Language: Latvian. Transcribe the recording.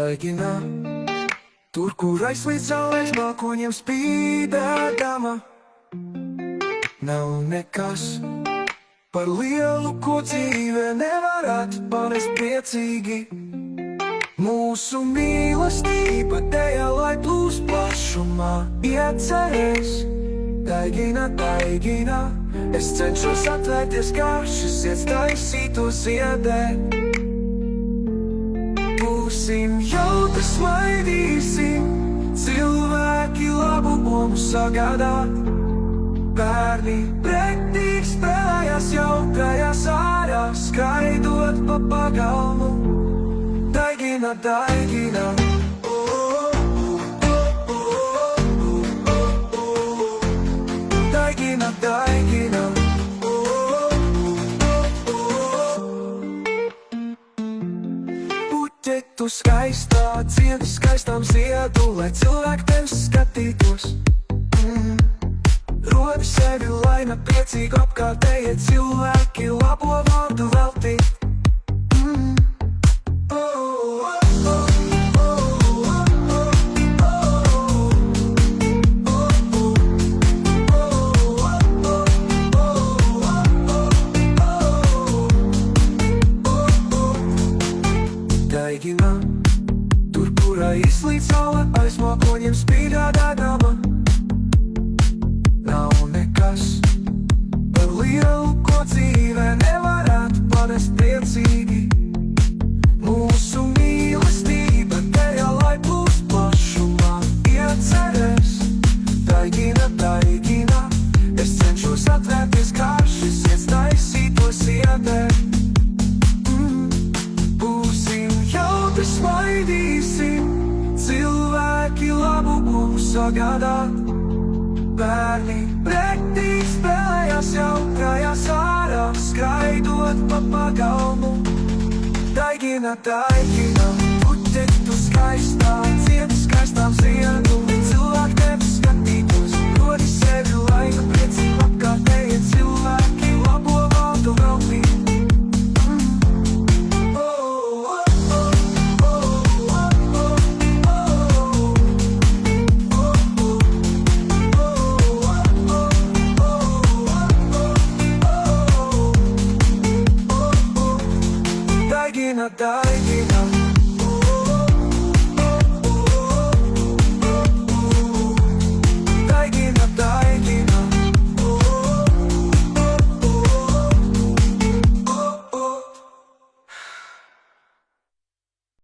Daigina, tur, kur aizslīd saulēs mākoņiem spīdēdama. Nav nekas par lielu, ko dzīve nevarētu panest priecīgi. Mūsu mīlestība dēļ, lai plūst plašumā, iecerēs. Daigina, daigina, es cenšos atvērties, kā šis iets taisīto ziedēt. Būsim jautri, smaidīsim, cilvēki labu lomu sagādāt. Bērni pretīgi spēlējās jaukajās ārā, skraidot pa pagalmu. Daigina, daigina, daigina, daigina. Tu skaistā, cieti skaistām ziedu, lai cilvēki tevi skatītos. Rodi sevi laime, priecīgi apkārtējie cilvēki labo vārdu veltīt. Daigina, tur, kurā izslīd saule, aiz mākoņiem spīdēdama. Nav nekas par lielu, ko dzīve nevarētu panest priecīgi. Mūsu mīlestība dēļ, lai plūst plašumā, iecerēs. Daigina, daigina, es cenšos atvērties, kā šis iets taisīto ziedēt. Smaidīsim, cilvēki labu lomu sagādāt. Bērni pretīgi spēlējās jaukajās ārā, skraidot pa pagalmu. Daigina, daigina, puķeķi tu skaistā, cieti skaistām ziedu, cilvēki tevi skatītos. Rodi sevi laime, priecīgi apkārtējie cilvēki labo vārdu veltīt. Daigina, daigina.